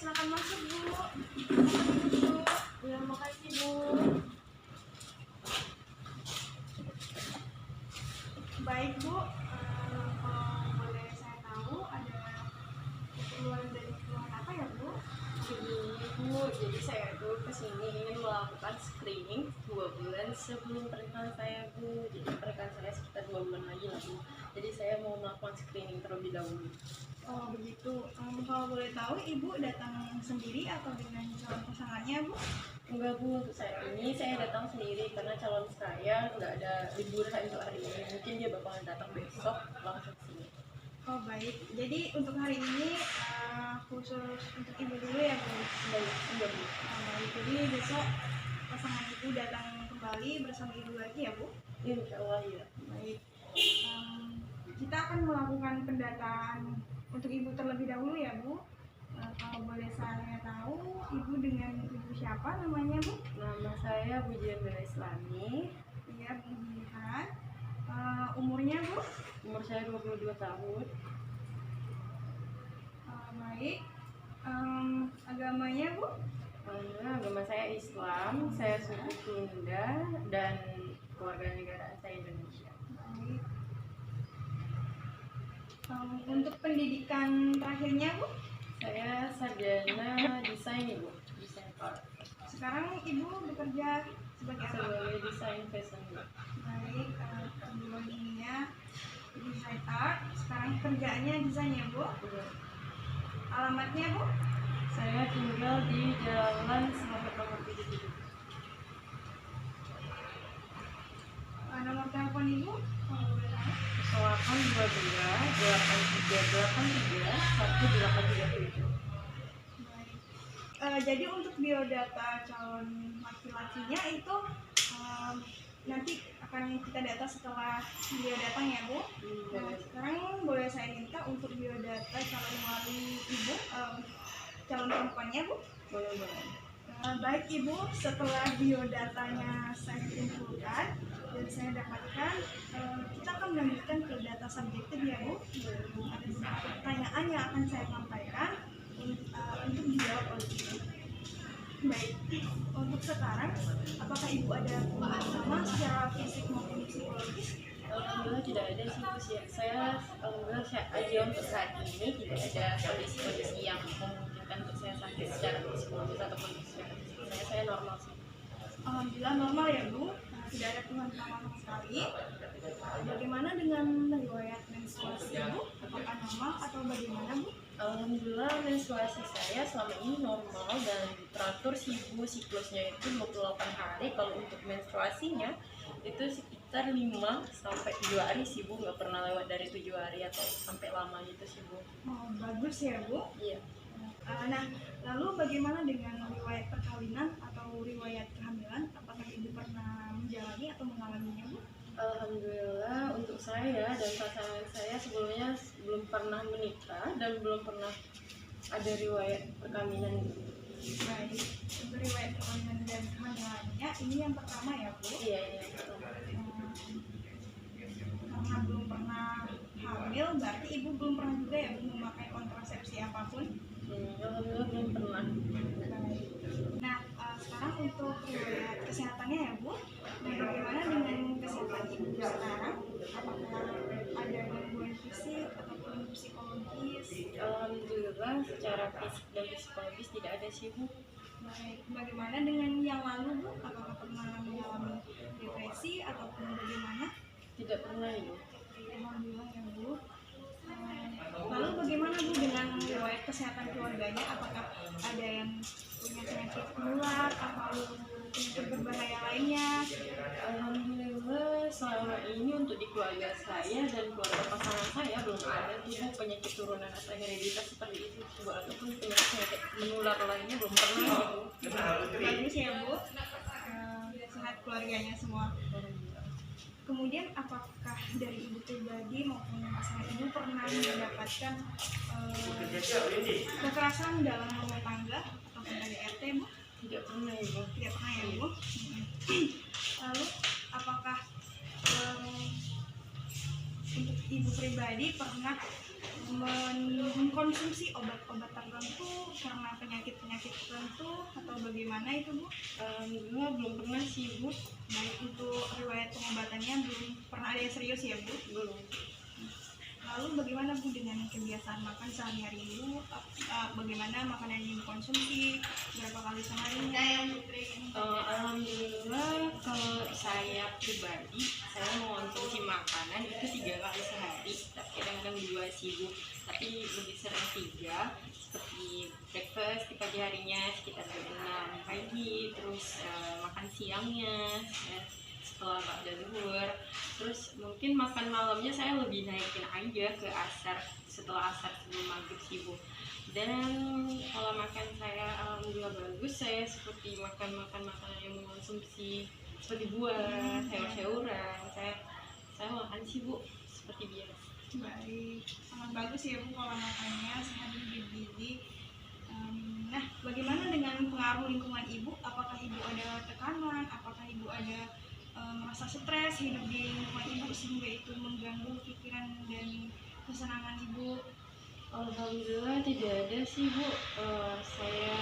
silakan masuk Bu. Silakan duduk. Terima kasih Bu. Baik Bu, kalau boleh saya tahu ada keperluan dari keluhan apa ya Bu? Begini Bu, jadi saya tuh kesini ingin melakukan screening 2 bulan sebelum pernikahan saya Bu. Jadi pernikahan saya sekitar 2 bulan lagi lah Bu. Jadi saya mau melakukan screening terlebih dahulu. Oh begitu. Kalau boleh tahu Ibu datang sendiri atau dengan calon pasangannya Bu? Enggak Bu, untuk saya ini saya datang sendiri karena calon saya nggak ada libur untuk hari ini. Mungkin dia bakalan datang besok langsung sini. Oh baik. Jadi untuk hari ini khusus untuk Ibu dulu ya Bu? Enggak Bu. Baik. Jadi besok pasangan Ibu datang kembali bersama Ibu lagi ya Bu? Insya Allah ya. Baik. Kita akan melakukan pendataan untuk Ibu terlebih dahulu ya Bu. Kalau boleh saya tahu Ibu dengan Ibu siapa namanya Bu? Nama saya Bu Jian Bella Islami. Iya Bu Jihan. Umurnya Bu? Umur saya 22 tahun. Baik. Agamanya Bu? Agama saya Islam, saya suku Sunda dan kewarganegaraan saya Indonesia. Baik. Untuk pendidikan terakhirnya Bu? Saya sarjana desain Ibu, desain art. Sekarang Ibu bekerja sebagai apa? Sebagai desain fashion Bu. Baik, sebelum ininya desain art, sekarang kerjaannya desain ya Bu? Alamatnya Bu? Saya tinggal di Jalan Selamat nomor 77. Nomor telepon Ibu? Kalau boleh tahu. 0812 8383 1837. Baik. Jadi untuk biodata calon laki-lakinya itu nanti akan kita data setelah biodatanya Bu. Sekarang boleh saya minta untuk biodata calon wali Ibu, calon perempuannya Bu? Boleh. Baik Ibu, setelah biodatanya saya kumpulkan dan saya dapatkan, kita akan melanjutkan ke data subjektif ya Bu. Ada beberapa pertanyaan yang akan saya sampaikan untuk dijawab oleh Ibu. Baik, untuk sekarang, apakah Ibu ada perubahan sama secara fisik maupun psikologis? Alhamdulillah tidak ada sih Bu. Alhamdulillah saya aja untuk saat ini tidak ada kondisi-kondisi yang memungkinkan untuk saya sakit secara psikologis ataupun secara fisik. Saya normal sih. Alhamdulillah normal ya Bu, tidak ada keluhan sama sekali. Bagaimana dengan riwayat menstruasi Ibu? Apakah normal atau bagaimana Bu? Alhamdulillah menstruasi saya selama ini normal dan teratur sih Bu. Siklusnya itu 28 hari. Kalau untuk menstruasinya itu sekitar 5 sampai 7 hari sih Bu, nggak pernah lewat dari 7 hari atau sampai lama gitu sih Bu. Oh, bagus ya Bu. Iya. Nah, lalu bagaimana dengan riwayat perkawinan atau riwayat kehamilan? Apakah Ibu pernah menjalani atau mengalaminya Bu? Alhamdulillah untuk saya dan pasangan saya sebelumnya belum pernah menikah dan belum pernah ada riwayat perkawinan. Baik, untuk riwayat perkawinan dan kehamilannya ini yang pertama ya Bu? Iya, ini Karena belum pernah hamil, berarti Ibu belum pernah juga ya Bu memakai kontrasepsi apapun? Alhamdulillah belum pernah. Baik. Nah, sekarang untuk riwayat kesehatannya ya Bu, bagaimana dengan kesehatan Ibu sekarang? Apakah ada gangguan fisik ataupun psikologis? Alhamdulillah secara fisik dan psikologis tidak ada sih Bu. Baik, bagaimana dengan yang lalu Bu? Apakah pernah mengalami depresi ataupun bagaimana? Tidak pernah Ibu. Alhamdulillah ya Bu. Lalu bagaimana Bu dengan riwayat kesehatan keluarganya? Apakah ada yang punya penyakit menular atau penyakit berbahaya lainnya? Alhamdulillah selama ini untuk di keluarga saya dan keluarga pasangan saya belum ada tuh penyakit turunan atau hereditas seperti itu Bu, ataupun penyakit menular lainnya belum pernah Bu. Bagus ya Bu. Sehat keluarganya semua. Kemudian apakah dari Ibu pribadi maupun pasangan Ibu pernah mendapatkan kekerasan dalam rumah tangga atau KDRT Bu? Tidak pernah Ibu. Tidak pernah ya Bu. Lalu apakah untuk ibu pribadi pernah mengkonsumsi obat-obat tertentu karena penyakit-penyakit tertentu atau bagaimana itu Bu? Alhamdulillah belum pernah sih Bu. Baik, untuk riwayat pengobatannya belum pernah ada yang serius ya Bu? Belum. Lalu bagaimana Bu dengan kebiasaan makan sehari-hari Ibu? Bagaimana makanan yang dikonsumsi? Berapa kali sehari? Alhamdulillah kalau saya pribadi saya mengonsumsi makanan itu 3 kali sehari, tapi kadang-kadang 2 sih Bu, tapi lebih sering 3, seperti breakfast di pagi harinya sekitar jam 6 pagi, terus makan siangnya setelah ba'da zuhur, terus mungkin makan malamnya saya lebih naikin aja ke asar, setelah asar sebelum maghrib sih Bu. Dan pola makan saya alhamdulillah bagus, saya seperti makan makanan yang mengonsumsi seperti buah, sayur-sayuran, saya makan sih Bu seperti biasa. Baik, sangat bagus ya Bu pola makannya, sehat dan bergizi. Nah, bagaimana dengan pengaruh lingkungan Ibu? Apakah Ibu ada tekanan? Apakah Ibu ada merasa stres hidup di lingkungan Ibu sehingga itu mengganggu pikiran dan kesenangan Ibu? Alhamdulillah tidak ada sih Bu. Saya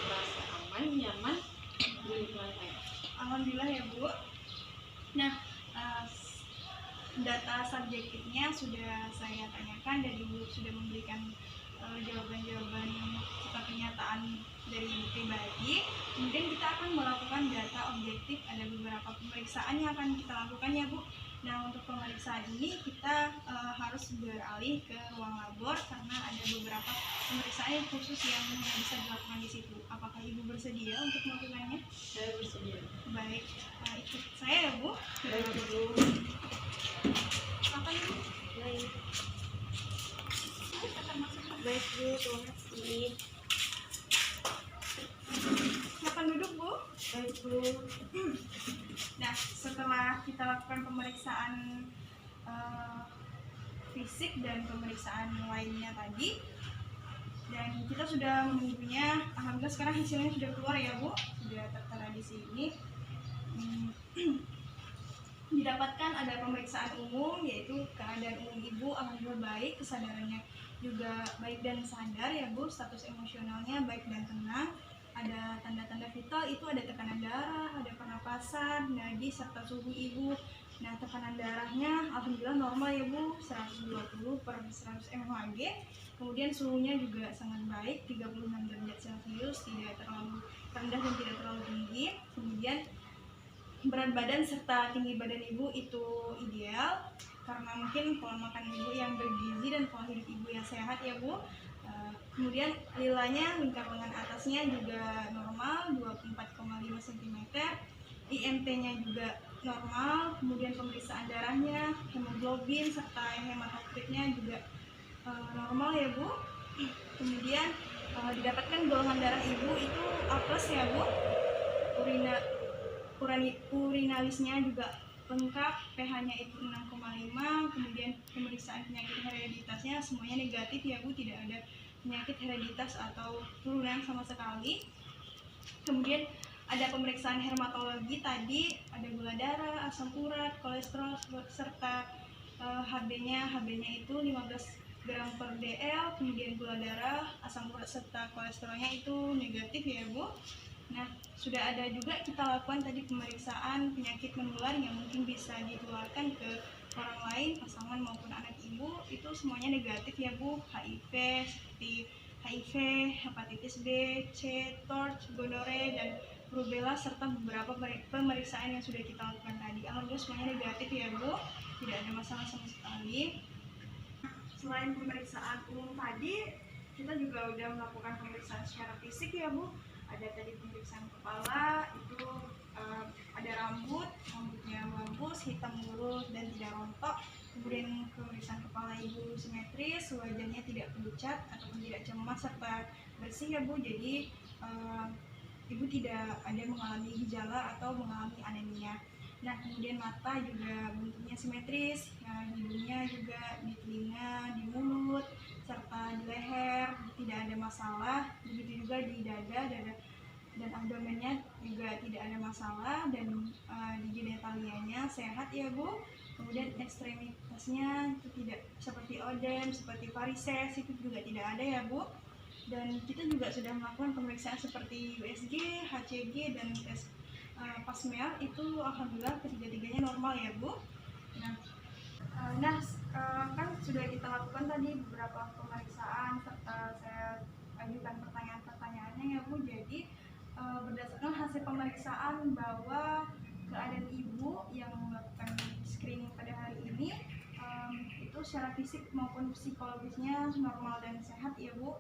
merasa aman, nyaman di lingkungan saya. Alhamdulillah ya Bu. Nah, data subjektifnya sudah saya tanyakan dan Ibu sudah memberikan jawaban-jawaban serta pernyataan dari Ibu pribadi. Kemudian kita akan melakukan data objektif, ada beberapa pemeriksaan yang akan kita lakukan ya Bu. Nah, untuk pemeriksaan ini kita harus beralih ke ruang labor karena ada beberapa pemeriksaan yang khusus yang bisa dilakukan di situ. Apakah Ibu bersedia untuk melakukannya? Saya bersedia. Baik, ikut saya ya Bu. Baik Bu. Apa Ibu? Baik. Baik Bu, terima kasih. Silakan duduk Bu. Baik Bu. Nah, setelah kita lakukan pemeriksaan fisik dan pemeriksaan lainnya tadi, dan kita sudah menunggunya, alhamdulillah sekarang hasilnya sudah keluar ya Bu, sudah tertera di sini. Didapatkan ada pemeriksaan umum, yaitu keadaan umum Ibu alhamdulillah baik, kesadarannya juga baik dan sadar ya Bu, status emosionalnya baik dan tenang. Ada tanda-tanda vital, itu ada tekanan darah, ada pernapasan, nadi, serta suhu Ibu. Nah, tekanan darahnya alhamdulillah normal ya Bu, 120/100 mmHg. Kemudian suhunya juga sangat baik, 36 derajat Celcius, tidak terlalu rendah dan tidak terlalu tinggi. Kemudian berat badan serta tinggi badan Ibu itu ideal, karena mungkin pola makan Ibu yang bergizi dan pola hidup Ibu yang sehat ya Bu. Kemudian lilanya, lingkar lengan atasnya juga normal, 24,5 cm. IMT-nya juga normal. Kemudian pemeriksaan darahnya, hemoglobin serta hematokritnya juga normal ya Bu. Kemudian didapatkan golongan darah Ibu itu A+ ya Bu. Urinalisnya juga lengkap, pH-nya itu 6,5. Kemudian pemeriksaan penyakit hereditasnya semuanya negatif ya Bu, tidak ada penyakit hereditas atau turunan sama sekali. Kemudian ada pemeriksaan hematologi tadi, ada gula darah, asam urat, kolesterol serta HB-nya itu 15 gram per dl. Kemudian gula darah, asam urat serta kolesterolnya itu negatif ya Bu. Nah, sudah ada juga kita lakukan tadi pemeriksaan penyakit menular yang mungkin bisa ditularkan ke orang lain, pasangan maupun anak Ibu, itu semuanya negatif ya Bu. HIV seperti HIV, hepatitis B, C, TORCH, gonore, dan rubella, serta beberapa pemeriksaan yang sudah kita lakukan tadi. Alhamdulillah semuanya negatif ya Bu, tidak ada masalah sama sekali. Selain pemeriksaan umum tadi, kita juga udah melakukan pemeriksaan secara fisik ya Bu. Ada tadi pemeriksaan kepala, itu ada rambutnya bagus, hitam lurus dan tidak rontok. Kemudian pemeriksaan kepala Ibu simetris, wajahnya tidak pucat ataupun tidak cemas serta bersih ya Bu. Jadi Ibu tidak ada mengalami gejala atau mengalami anemia. Nah, kemudian mata juga bentuknya simetris, ya, hidungnya juga di telinga, di mulut, serta di leher tidak ada masalah. Begitu juga di dada dan abdomennya juga tidak ada masalah, dan di genitalianya sehat ya Bu. kemudian ekstremitasnya itu tidak seperti odem, seperti varises itu juga tidak ada ya Bu. Dan kita juga sudah melakukan pemeriksaan seperti USG, HCG, dan tes pap smear itu alhamdulillah ketiga-tiganya normal ya Bu. Kan sudah kita lakukan tadi beberapa pemeriksaan serta saya ajukan pertanyaan-pertanyaannya ya Bu. Jadi berdasarkan hasil pemeriksaan bahwa keadaan ibu yang melakukan screening pada hari ini itu secara fisik maupun psikologisnya normal dan sehat ya Bu.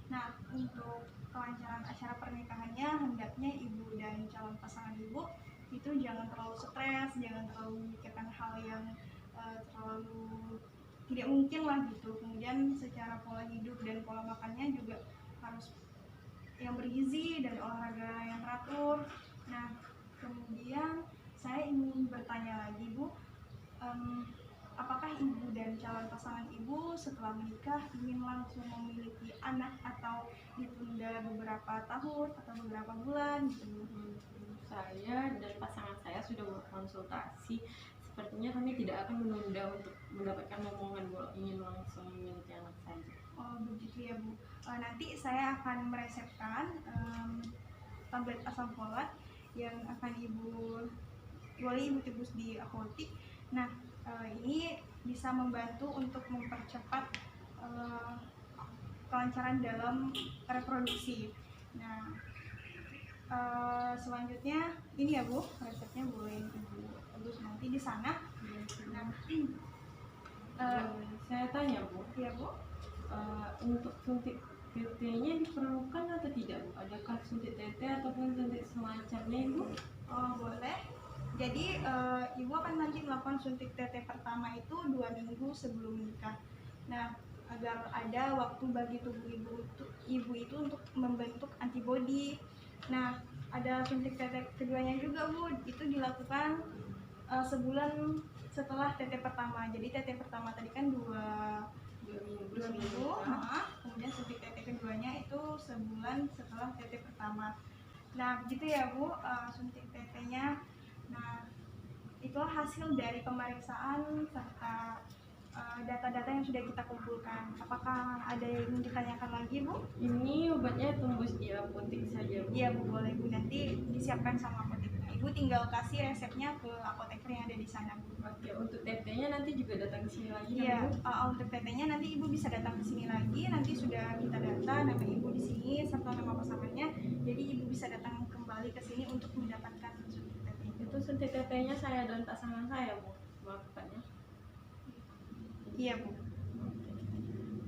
Nah, untuk kelancaran acara pernikahannya hendaknya ibu dan calon pasangan ibu itu jangan terlalu stres, jangan terlalu memikirkan hal yang terlalu tidak mungkin lah gitu. Kemudian secara pola hidup dan pola makannya juga harus yang bergizi dan olahraga yang teratur. Nah, kemudian saya ingin bertanya lagi Bu, apakah ibu dan calon pasangan ibu setelah menikah ingin langsung memiliki anak atau ditunda beberapa tahun atau beberapa bulan gitu? Saya dan pasangan saya sudah berkonsultasi. Sepertinya kami tidak akan menunda untuk mendapatkan momongan bahwa ingin langsung memiliki anak saja. Oh begitu ya Bu. Nanti saya akan meresepkan tablet asam folat yang akan boleh ibu tebus di apotik. Nah ini bisa membantu untuk mempercepat kelancaran dalam reproduksi. Nah selanjutnya ini ya Bu, resepnya boleh ibu tebus nanti di sana. Nah Saya tanya Bu, ya Bu. untuk suntik TT-nya diperlukan atau tidak Bu? Adakah suntik TT ataupun suntik semacamnya Ibu? Oh boleh. Jadi ibu akan nanti melakukan suntik TT pertama itu 2 minggu sebelum menikah. Nah agar ada waktu bagi tubuh ibu itu untuk membentuk antibodi. Nah ada suntik TT keduanya juga Bu, itu dilakukan sebulan setelah TT pertama. Jadi TT pertama tadi kan 2 minggu, kemudian suntik TT keduanya itu sebulan setelah TT pertama. Nah begitu ya Bu, suntik TT-nya. Nah itulah hasil dari pemeriksaan serta data-data yang sudah kita kumpulkan. Apakah ada yang ingin ditanyakan lagi Bu? Ini obatnya tembus di apotek saja Bu? Iya Bu, boleh Bu, nanti disiapkan sama apoteker. Ibu tinggal kasih resepnya ke apoteker yang ada di sana Bu. Oke, untuk TT-nya nanti juga datang ke sini lagi Iya, kan Bu? untuk TT-nya nanti Ibu bisa datang ke sini lagi. Nanti sudah kita data nama Ibu di sini serta nama pasangannya. Jadi Ibu bisa datang kembali ke sini untuk mendapatkan suntik TT. Itu suntik TT-nya saya dan pasangan saya Bu melakukannya. Iya Bu.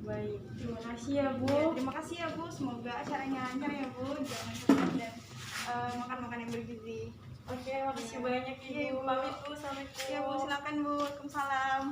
Baik, terima kasih ya Bu. Ya, terima kasih ya Bu. Semoga acaranya lancar ya Bu. Jangan lupa dan makan-makan yang bergizi. Oke, makasih banyak Iya, Ibu. Ibu. Pamit Bu, assalamualaikum. Ya Bu, silakan Bu. Waalaikumsalam.